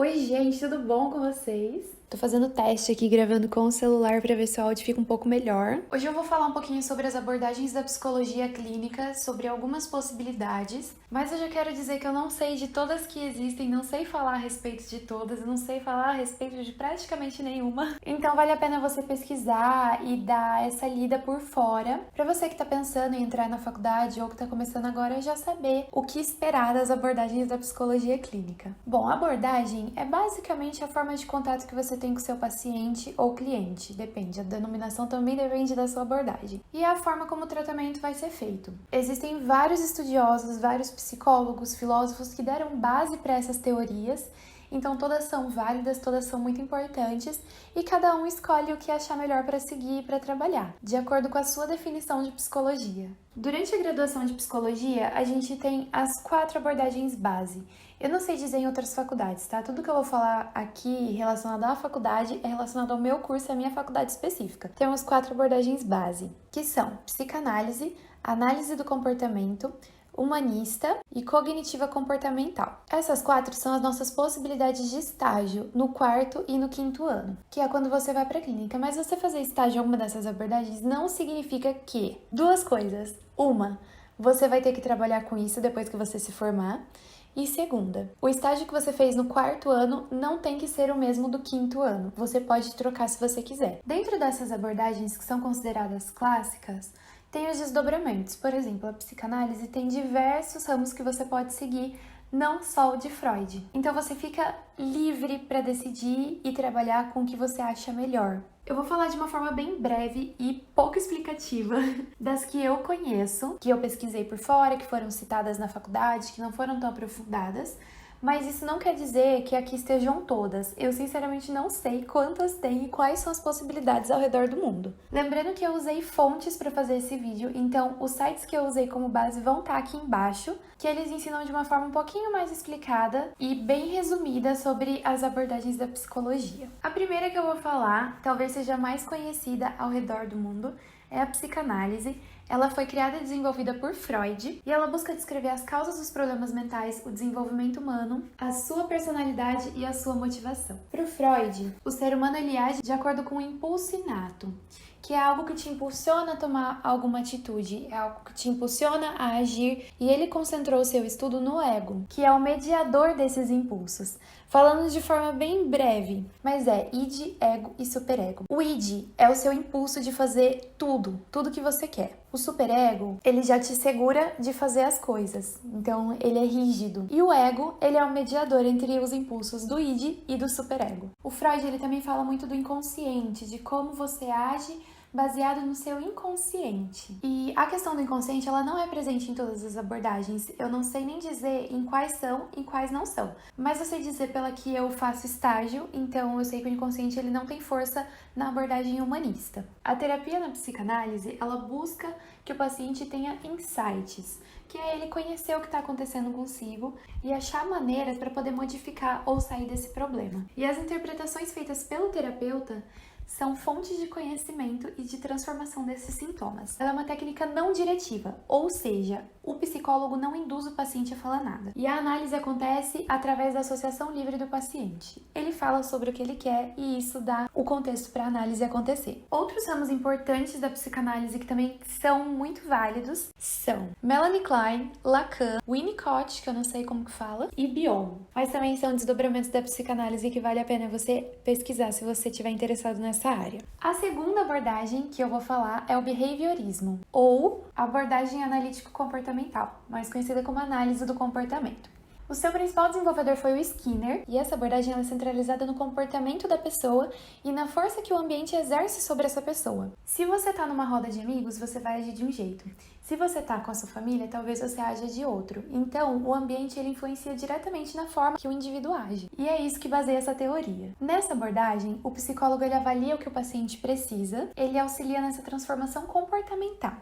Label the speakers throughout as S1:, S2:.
S1: Oi, gente, tudo bom com vocês? Tô fazendo teste aqui, gravando com o celular pra ver se o áudio fica um pouco melhor. Hoje eu vou falar um pouquinho sobre as abordagens da psicologia clínica, sobre algumas possibilidades, mas eu já quero dizer que eu não sei de todas que existem, não sei falar a respeito de todas, não sei falar a respeito de praticamente nenhuma. Então vale a pena você pesquisar e dar essa lida por fora, pra você que tá pensando em entrar na faculdade ou que tá começando agora já saber o que esperar das abordagens da psicologia clínica. Bom, a abordagem é basicamente a forma de contato que você tem com seu paciente ou cliente, depende, a denominação também depende da sua abordagem. E a forma como o tratamento vai ser feito. Existem vários estudiosos, vários psicólogos, filósofos que deram base para essas teorias, então todas são válidas, todas são muito importantes e cada um escolhe o que achar melhor para seguir e para trabalhar, de acordo com a sua definição de psicologia. Durante a graduação de psicologia, a gente tem as 4 abordagens base. Eu não sei dizer em outras faculdades, tá? Tudo que eu vou falar aqui relacionado à faculdade é relacionado ao meu curso e à minha faculdade específica. Temos 4 abordagens base, que são psicanálise, análise do comportamento, humanista e cognitiva comportamental. Essas 4 são as nossas possibilidades de estágio no 4º e no 5º ano, que é quando você vai para a clínica. Mas você fazer estágio em alguma dessas abordagens não significa que... Duas coisas. Uma, você vai ter que trabalhar com isso depois que você se formar. E segunda, o estágio que você fez no 4º ano não tem que ser o mesmo do 5º ano. Você pode trocar se você quiser. Dentro dessas abordagens que são consideradas clássicas, tem os desdobramentos. Por exemplo, a psicanálise tem diversos ramos que você pode seguir, não só o de Freud. Então você fica livre para decidir e trabalhar com o que você acha melhor. Eu vou falar de uma forma bem breve e pouco explicativa das que eu conheço, que eu pesquisei por fora, que foram citadas na faculdade, que não foram tão aprofundadas, mas isso não quer dizer que aqui estejam todas. Eu sinceramente não sei quantas tem e quais são as possibilidades ao redor do mundo. Lembrando que eu usei fontes para fazer esse vídeo, então os sites que eu usei como base vão estar aqui embaixo, que eles ensinam de uma forma um pouquinho mais explicada e bem resumida sobre as abordagens da psicologia. A primeira que eu vou falar, talvez seja a mais conhecida ao redor do mundo, é a psicanálise. Ela foi criada e desenvolvida por Freud e ela busca descrever as causas dos problemas mentais, o desenvolvimento humano, a sua personalidade e a sua motivação. Para o Freud, o ser humano ele age de acordo com um impulso inato, que é algo que te impulsiona a tomar alguma atitude, é algo que te impulsiona a agir, e ele concentrou o seu estudo no ego, que é o mediador desses impulsos. Falando de forma bem breve, mas é id, ego e superego. O id é o seu impulso de fazer tudo que você quer. O superego, ele já te segura de fazer as coisas, então ele é rígido. E o ego, ele é o mediador entre os impulsos do id e do superego. O Freud, ele também fala muito do inconsciente, de como você age baseado no seu inconsciente. E a questão do inconsciente, ela não é presente em todas as abordagens. Eu não sei nem dizer em quais são e quais não são. Mas eu sei dizer pela que eu faço estágio, então eu sei que o inconsciente ele não tem força na abordagem humanista. A terapia na psicanálise, ela busca que o paciente tenha insights, que é ele conhecer o que está acontecendo consigo e achar maneiras para poder modificar ou sair desse problema. E as interpretações feitas pelo terapeuta são fontes de conhecimento e de transformação desses sintomas. Ela é uma técnica não diretiva, ou seja, o psicólogo não induz o paciente a falar nada. E a análise acontece através da associação livre do paciente. Ele fala sobre o que ele quer e isso dá o contexto para a análise acontecer. Outros ramos importantes da psicanálise que também são muito válidos são Melanie Klein, Lacan, Winnicott, que eu não sei como que fala, e Bion. Mas também são desdobramentos da psicanálise que vale a pena você pesquisar se você estiver interessado nessa área. A segunda abordagem que eu vou falar é o behaviorismo, ou abordagem analítico-comportamental, mais conhecida como análise do comportamento. O seu principal desenvolvedor foi o Skinner, e essa abordagem é centralizada no comportamento da pessoa e na força que o ambiente exerce sobre essa pessoa. Se você está numa roda de amigos, você vai agir de um jeito. Se você está com a sua família, talvez você haja de outro. Então, o ambiente ele influencia diretamente na forma que o indivíduo age. E é isso que baseia essa teoria. Nessa abordagem, o psicólogo ele avalia o que o paciente precisa, ele auxilia nessa transformação comportamental.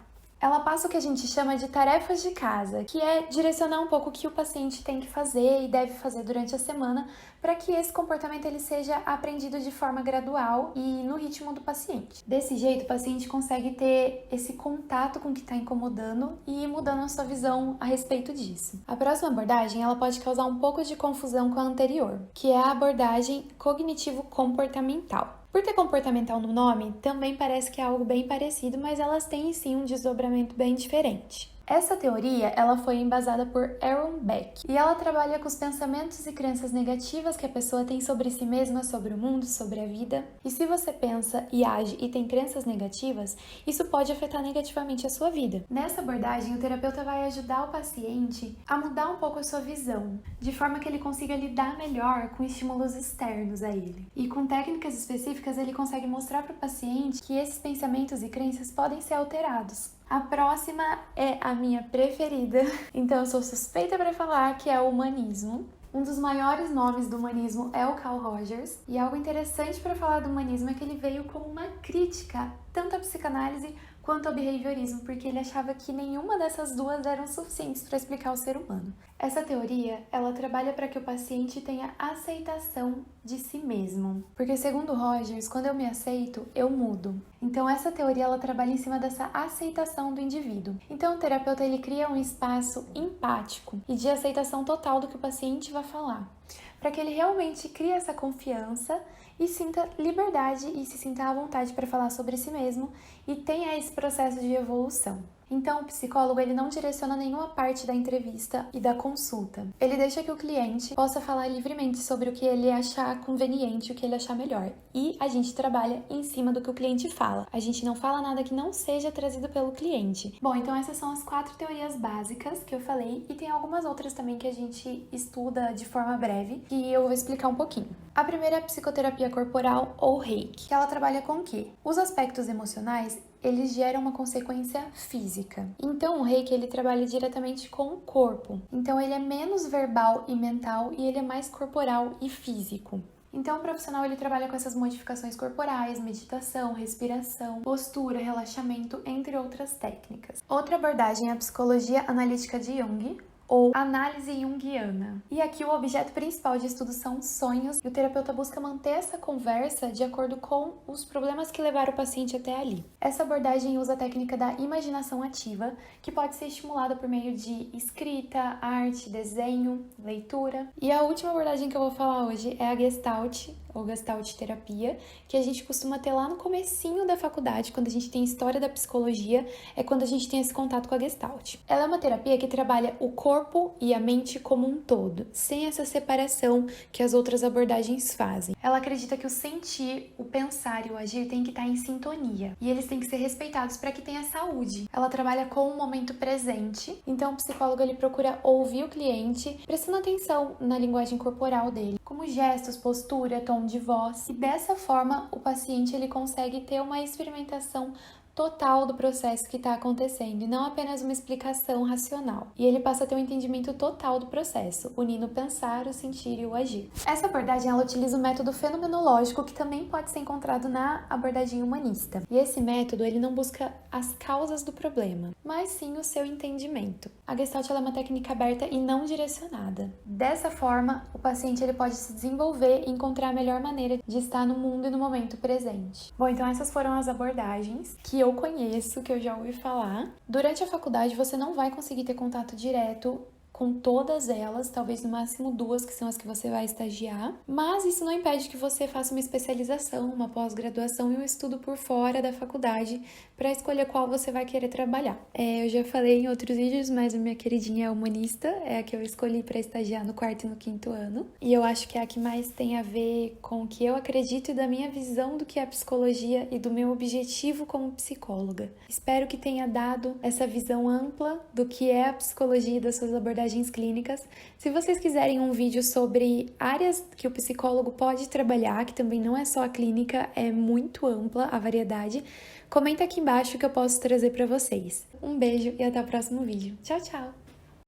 S1: Ela passa o que a gente chama de tarefas de casa, que é direcionar um pouco o que o paciente tem que fazer e deve fazer durante a semana para que esse comportamento ele seja aprendido de forma gradual e no ritmo do paciente. Desse jeito, o paciente consegue ter esse contato com o que está incomodando e ir mudando a sua visão a respeito disso. A próxima abordagem ela pode causar um pouco de confusão com a anterior, que é a abordagem cognitivo-comportamental. Por ter comportamental no nome, também parece que é algo bem parecido, mas elas têm sim um desdobramento bem diferente. Essa teoria, ela foi embasada por Aaron Beck e ela trabalha com os pensamentos e crenças negativas que a pessoa tem sobre si mesma, sobre o mundo, sobre a vida. E se você pensa e age e tem crenças negativas, isso pode afetar negativamente a sua vida. Nessa abordagem, o terapeuta vai ajudar o paciente a mudar um pouco a sua visão, de forma que ele consiga lidar melhor com estímulos externos a ele. E com técnicas específicas, ele consegue mostrar para o paciente que esses pensamentos e crenças podem ser alterados. A próxima é a minha preferida, então eu sou suspeita para falar, que é o humanismo. Um dos maiores nomes do humanismo é o Carl Rogers, e algo interessante para falar do humanismo é que ele veio como uma crítica tanto à psicanálise quanto ao behaviorismo, porque ele achava que nenhuma dessas duas eram suficientes para explicar o ser humano. Essa teoria, ela trabalha para que o paciente tenha aceitação de si mesmo, porque segundo Rogers, quando eu me aceito, eu mudo. Então essa teoria, ela trabalha em cima dessa aceitação do indivíduo. Então o terapeuta, ele cria um espaço empático e de aceitação total do que o paciente vai falar, para que ele realmente crie essa confiança e sinta liberdade e se sinta à vontade para falar sobre si mesmo e tenha esse processo de evolução. Então, o psicólogo ele não direciona nenhuma parte da entrevista e da consulta. Ele deixa que o cliente possa falar livremente sobre o que ele achar conveniente, o que ele achar melhor. E a gente trabalha em cima do que o cliente fala. A gente não fala nada que não seja trazido pelo cliente. Bom, então essas são as 4 teorias básicas que eu falei e tem algumas outras também que a gente estuda de forma breve e eu vou explicar um pouquinho. A primeira é a psicoterapia corporal ou Reiki, que ela trabalha com o quê? Os aspectos emocionais, eles geram uma consequência física. Então, o Reiki, ele trabalha diretamente com o corpo. Então, ele é menos verbal e mental e ele é mais corporal e físico. Então, o profissional, ele trabalha com essas modificações corporais, meditação, respiração, postura, relaxamento, entre outras técnicas. Outra abordagem é a psicologia analítica de Jung, ou análise junguiana. E aqui o objeto principal de estudo são sonhos e o terapeuta busca manter essa conversa de acordo com os problemas que levaram o paciente até ali. Essa abordagem usa a técnica da imaginação ativa, que pode ser estimulada por meio de escrita, arte, desenho, leitura. E a última abordagem que eu vou falar hoje é a Gestalt, ou Gestalt terapia, que a gente costuma ter lá no comecinho da faculdade, quando a gente tem história da psicologia, é quando a gente tem esse contato com a Gestalt. Ela é uma terapia que trabalha o corpo e a mente como um todo, sem essa separação que as outras abordagens fazem. Ela acredita que o sentir, o pensar e o agir têm que estar em sintonia, e eles têm que ser respeitados para que tenha saúde. Ela trabalha com o momento presente, então o psicólogo ele procura ouvir o cliente, prestando atenção na linguagem corporal dele, como gestos, postura, tom de voz, e dessa forma o paciente ele consegue ter uma experimentação total do processo que está acontecendo e não apenas uma explicação racional. E ele passa a ter um entendimento total do processo, unindo o pensar, o sentir e o agir. Essa abordagem ela utiliza o método fenomenológico, que também pode ser encontrado na abordagem humanista. E esse método ele não busca as causas do problema, mas sim o seu entendimento. A Gestalt ela é uma técnica aberta e não direcionada. Dessa forma, o paciente ele pode se desenvolver e encontrar a melhor maneira de estar no mundo e no momento presente. Bom, então essas foram as abordagens que eu conheço, que eu já ouvi falar. Durante a faculdade você não vai conseguir ter contato direto com todas elas, talvez no máximo 2, que são as que você vai estagiar, mas isso não impede que você faça uma especialização, uma pós-graduação e um estudo por fora da faculdade para escolher qual você vai querer trabalhar. Eu já falei em outros vídeos, mas a minha queridinha é humanista, é a que eu escolhi para estagiar no 4º e no 5º ano, e eu acho que é a que mais tem a ver com o que eu acredito e da minha visão do que é a psicologia e do meu objetivo como psicóloga. Espero que tenha dado essa visão ampla do que é a psicologia e das suas abordagens clínicas. Se vocês quiserem um vídeo sobre áreas que o psicólogo pode trabalhar, que também não é só a clínica, é muito ampla a variedade, comenta aqui embaixo que eu posso trazer para vocês. Um beijo e até o próximo vídeo. Tchau, tchau!